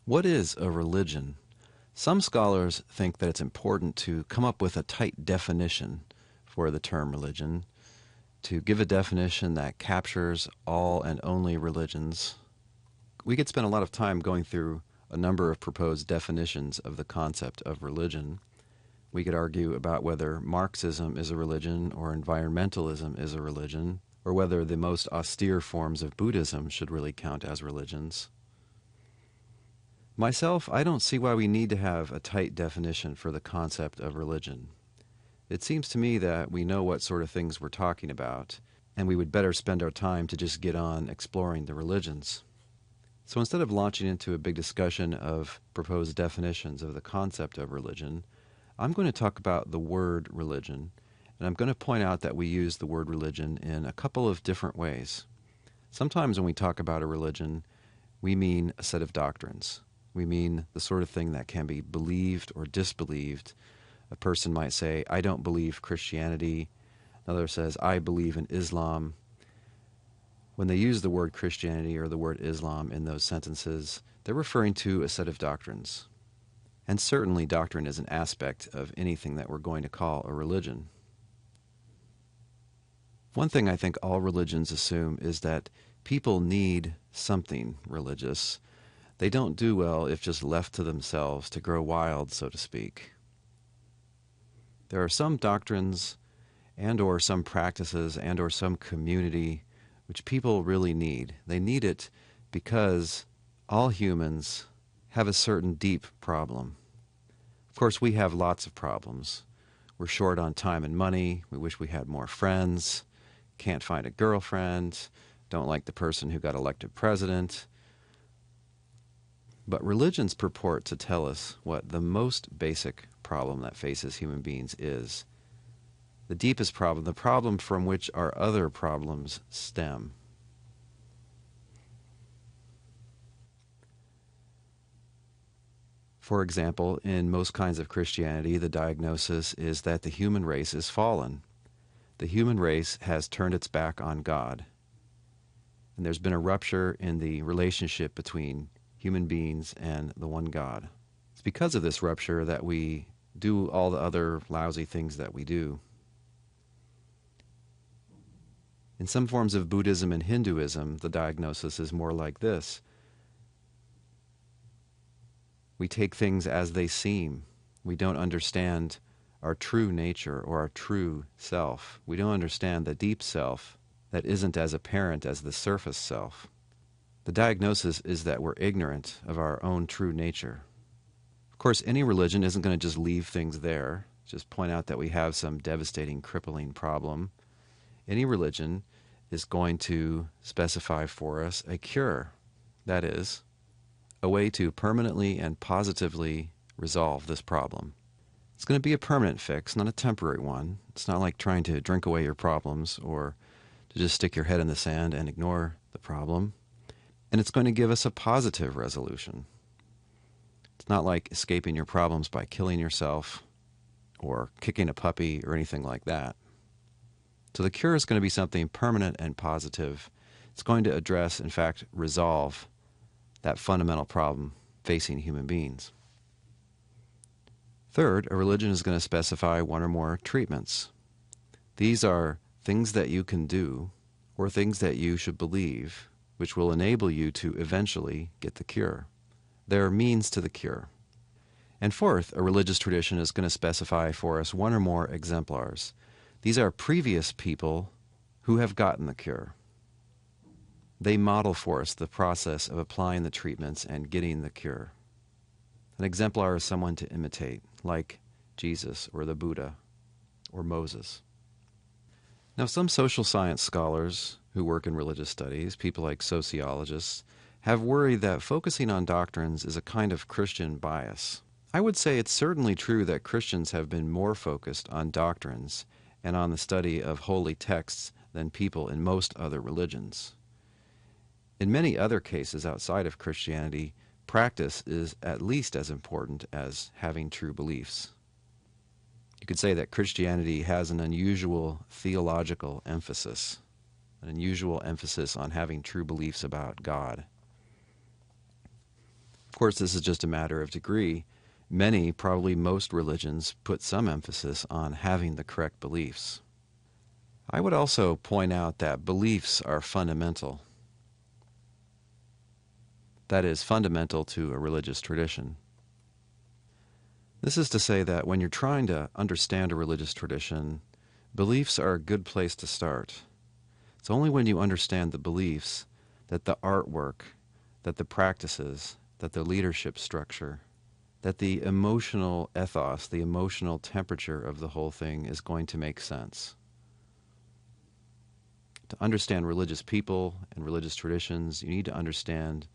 What is a religion? Some scholars think that it's important to come up with a tight definition for the term religion, to give a definition that captures all and only religions. We could spend a lot of time going through a number of proposed definitions of the concept of religion. We could argue about whether Marxism is a religion or environmentalism is a religion, or whether the most austere forms of Buddhism should really count as religions. Myself, I don't see why we need to have a tight definition for the concept of religion. It seems to me that we know what sort of things we're talking about, and we would better spend our time to just get on exploring the religions. So instead of launching into a big discussion of proposed definitions of the concept of religion, I'm going to talk about the word religion, and I'm going to point out that we use the word religion in a couple of different ways. Sometimes when we talk about a religion, we mean a set of doctrines. We mean the sort of thing that can be believed or disbelieved. A person might say, I don't believe Christianity. Another says, I believe in Islam. When they use the word Christianity or the word Islam in those sentences, they're referring to a set of doctrines. And certainly doctrine is an aspect of anything that we're going to call a religion. One thing I think all religions assume is that people need something religious. They don't do well if just left to themselves to grow wild, so to speak. There are some doctrines and or some practices and or some community which people really need. They need it because all humans have a certain deep problem. Of course, we have lots of problems. We're short on time and money. We wish we had more friends. Can't find a girlfriend. Don't like the person who got elected president. But religions purport to tell us what the most basic problem that faces human beings is. The deepest problem, the problem from which our other problems stem. For example, in most kinds of Christianity, the diagnosis is that the human race is fallen. The human race has turned its back on God. And there's been a rupture in the relationship between human beings and the one God. It's because of this rupture that we do all the other lousy things that we do. In some forms of Buddhism and Hinduism, the diagnosis is more like this. We take things as they seem. We don't understand our true nature or our true self. We don't understand the deep self that isn't as apparent as the surface self. The diagnosis is that we're ignorant of our own true nature. Of course, any religion isn't going to just leave things there, just point out that we have some devastating, crippling problem. Any religion is going to specify for us a cure. That is, a way to permanently and positively resolve this problem. It's going to be a permanent fix, not a temporary one. It's not like trying to drink away your problems or to just stick your head in the sand and ignore the problem. And it's going to give us a positive resolution. It's not like escaping your problems by killing yourself or kicking a puppy or anything like that. So the cure is going to be something permanent and positive. It's going to address, in fact, resolve that fundamental problem facing human beings. Third, a religion is going to specify one or more treatments. These are things that you can do or things that you should believe which will enable you to eventually get the cure. There are means to the cure. And fourth, a religious tradition is going to specify for us one or more exemplars. These are previous people who have gotten the cure. They model for us the process of applying the treatments and getting the cure. An exemplar is someone to imitate, like Jesus or the Buddha or Moses. Now, some social science scholars who work in religious studies, people like sociologists, have worried that focusing on doctrines is a kind of Christian bias. I would say it's certainly true that Christians have been more focused on doctrines and on the study of holy texts than people in most other religions. In many other cases outside of Christianity, practice is at least as important as having true beliefs. You could say that Christianity has an unusual theological emphasis, an unusual emphasis on having true beliefs about God. Of course, this is just a matter of degree. Many, probably most religions, put some emphasis on having the correct beliefs. I would also point out that beliefs are fundamental. That is, fundamental to a religious tradition. This is to say that when you're trying to understand a religious tradition, beliefs are a good place to start. It's only when you understand the beliefs that the artwork, that the practices, that the leadership structure, that the emotional ethos, the emotional temperature of the whole thing is going to make sense. To understand religious people and religious traditions, you need to understand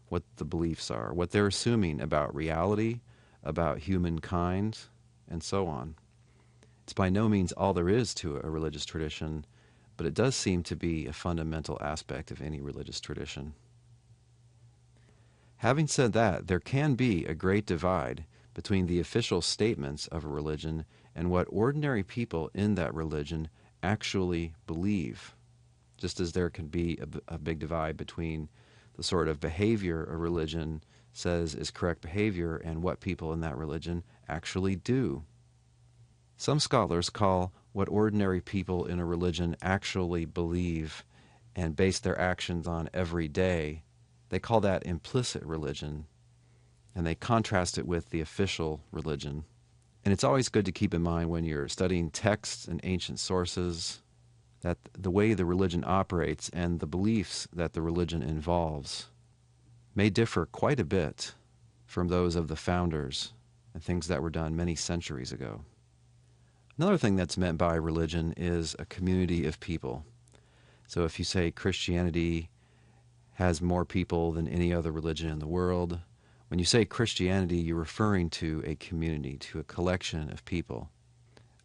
what the beliefs are, what they're assuming about reality, about humankind, and so on. It's by no means all there is to a religious tradition, but it does seem to be a fundamental aspect of any religious tradition. Having said that, there can be a great divide between the official statements of a religion and what ordinary people in that religion actually believe, just as there can be a big divide between the sort of behavior a religion says is correct behavior and what people in that religion actually do. Some scholars call what ordinary people in a religion actually believe and base their actions on every day, they call that implicit religion, and they contrast it with the official religion. And it's always good to keep in mind when you're studying texts and ancient sources that the way the religion operates and the beliefs that the religion involves may differ quite a bit from those of the founders and things that were done many centuries ago. Another thing that's meant by religion is a community of people. So if you say Christianity has more people than any other religion in the world, when you say Christianity, you're referring to a community, to a collection of people.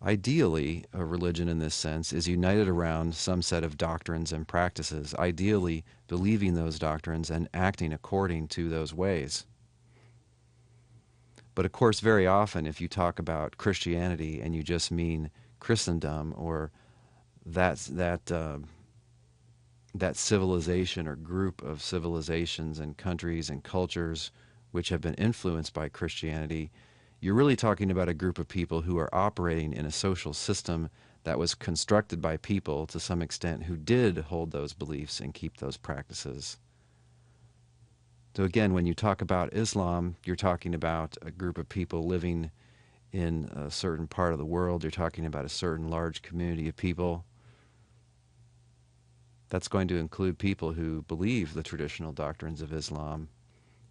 Ideally, a religion in this sense is united around some set of doctrines and practices, ideally believing those doctrines and acting according to those ways. But of course, very often, if you talk about Christianity and you just mean Christendom or that civilization or group of civilizations and countries and cultures which have been influenced by Christianity, you're really talking about a group of people who are operating in a social system that was constructed by people to some extent who did hold those beliefs and keep those practices. So again, when you talk about Islam, you're talking about a group of people living in a certain part of the world. You're talking about a certain large community of people. That's going to include people who believe the traditional doctrines of Islam,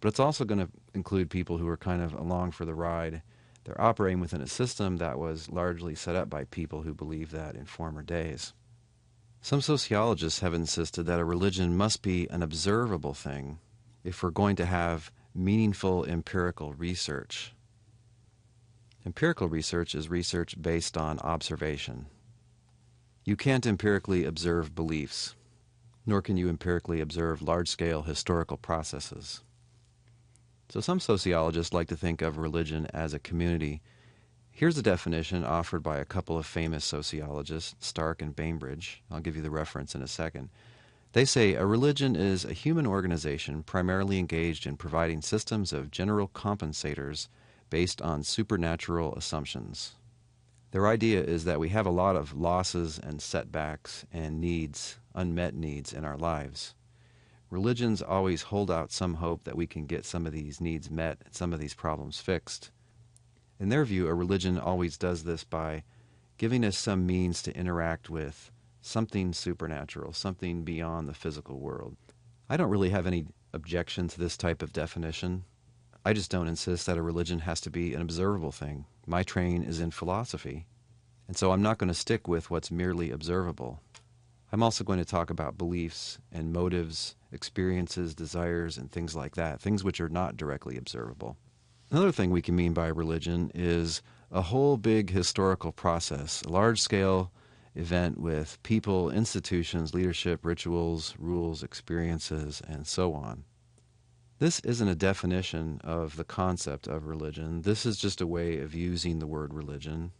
but it's also going to include people who are kind of along for the ride. They're operating within a system that was largely set up by people who believed that in former days. Some sociologists have insisted that a religion must be an observable thing if we're going to have meaningful empirical research. Empirical research is research based on observation. You can't empirically observe beliefs, nor can you empirically observe large-scale historical processes. So some sociologists like to think of religion as a community. Here's a definition offered by a couple of famous sociologists, Stark and Bainbridge. I'll give you the reference in a second. They say a religion is a human organization primarily engaged in providing systems of general compensators based on supernatural assumptions. Their idea is that we have a lot of losses and setbacks and needs, unmet needs in our lives. Religions always hold out some hope that we can get some of these needs met and some of these problems fixed. In their view, a religion always does this by giving us some means to interact with something supernatural, something beyond the physical world. I don't really have any objection to this type of definition. I just don't insist that a religion has to be an observable thing. My training is in philosophy, and so I'm not going to stick with what's merely observable. I'm also going to talk about beliefs and motives, experiences, desires, and things like that, things which are not directly observable. Another thing we can mean by religion is a whole big historical process, a large-scale event with people, institutions, leadership, rituals, rules, experiences, and so on. This isn't a definition of the concept of religion. This is just a way of using the word religion.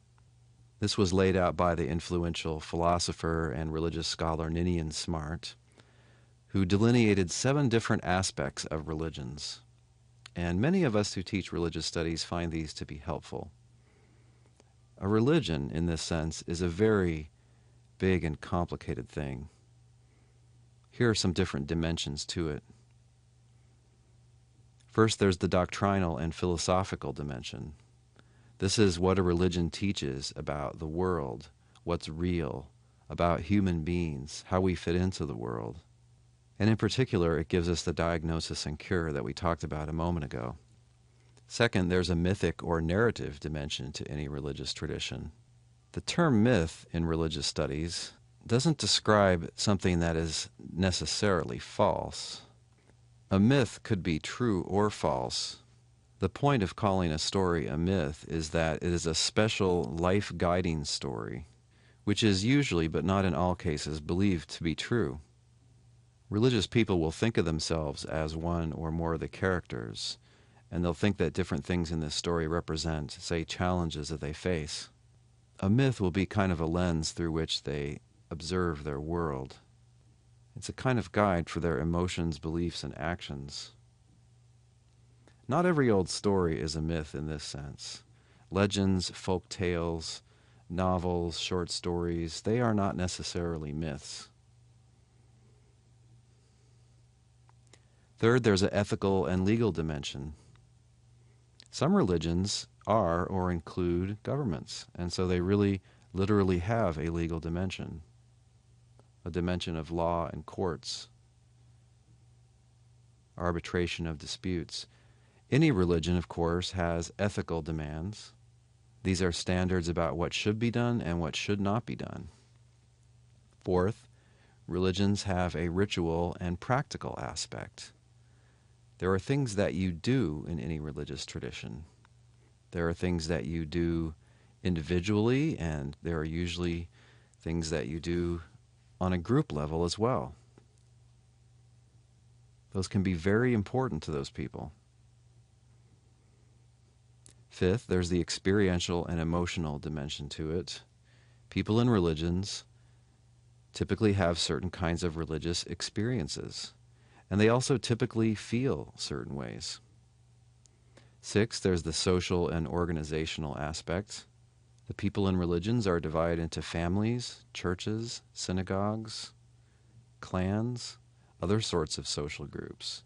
This was laid out by the influential philosopher and religious scholar Ninian Smart, who delineated 7 different aspects of religions. and many of us who teach religious studies find these to be helpful. A religion, in this sense, is a very big and complicated thing. Here are some different dimensions to it. First, there's the doctrinal and philosophical dimension. This is what a religion teaches about the world, what's real, about human beings, how we fit into the world. And in particular, it gives us the diagnosis and cure that we talked about a moment ago. Second, there's a mythic or narrative dimension to any religious tradition. The term myth in religious studies doesn't describe something that is necessarily false. A myth could be true or false. The point of calling a story a myth is that it is a special life-guiding story, which is usually, but not in all cases, believed to be true. Religious people will think of themselves as one or more of the characters, and they'll think that different things in this story represent, say, challenges that they face. A myth will be kind of a lens through which they observe their world. It's a kind of guide for their emotions, beliefs, and actions. Not every old story is a myth in this sense. Legends, folk tales, novels, short stories, they are not necessarily myths. Third, there's an ethical and legal dimension. Some religions are or include governments, and so they really literally have a legal dimension, a dimension of law and courts, arbitration of disputes. Any religion, of course, has ethical demands. These are standards about what should be done and what should not be done. Fourth, religions have a ritual and practical aspect. There are things that you do in any religious tradition. There are things that you do individually, and there are usually things that you do on a group level as well. Those can be very important to those people. Fifth, there's the experiential and emotional dimension to it. People in religions typically have certain kinds of religious experiences, and they also typically feel certain ways. Sixth, there's the social and organizational aspect. The people in religions are divided into families, churches, synagogues, clans, other sorts of social groups.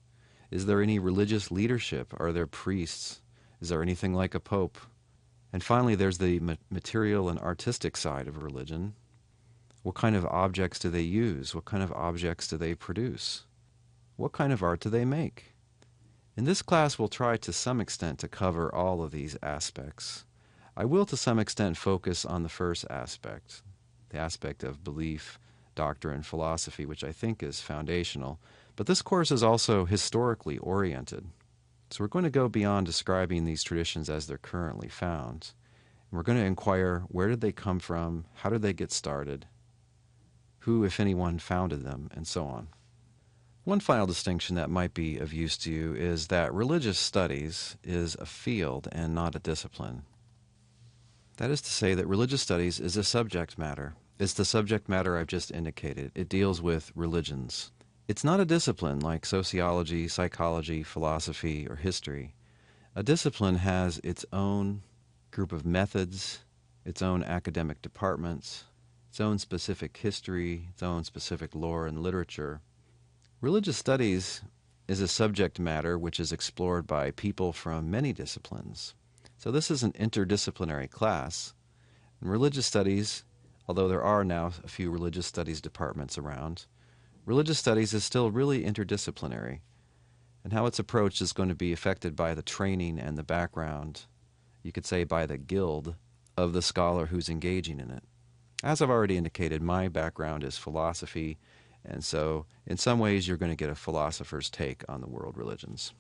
Is there any religious leadership? Are there priests? Is there anything like a pope? And finally, there's the material and artistic side of religion. What kind of objects do they use? What kind of objects do they produce? What kind of art do they make? In this class, we'll try to some extent to cover all of these aspects. I will to some extent focus on the first aspect, the aspect of belief, doctrine, and philosophy, which I think is foundational. But this course is also historically oriented. So we're going to go beyond describing these traditions as they're currently found. And we're going to inquire, where did they come from? How did they get started? Who, if anyone, founded them? And so on. One final distinction that might be of use to you is that religious studies is a field and not a discipline. That is to say that religious studies is a subject matter. It's the subject matter I've just indicated. It deals with religions. It's not a discipline like sociology, psychology, philosophy, or history. A discipline has its own group of methods, its own academic departments, its own specific history, its own specific lore and literature. Religious studies is a subject matter which is explored by people from many disciplines. So this is an interdisciplinary class. And religious studies, although there are now a few religious studies departments around, religious studies is still really interdisciplinary. And how it's approached is going to be affected by the training and the background, you could say by the guild, of the scholar who's engaging in it. As I've already indicated, my background is philosophy, and so in some ways you're going to get a philosopher's take on the world religions.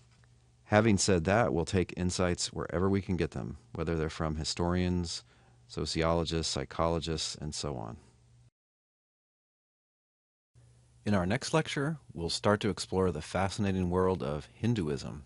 Having said that, we'll take insights wherever we can get them, whether they're from historians, sociologists, psychologists, and so on. In our next lecture, we'll start to explore the fascinating world of Hinduism.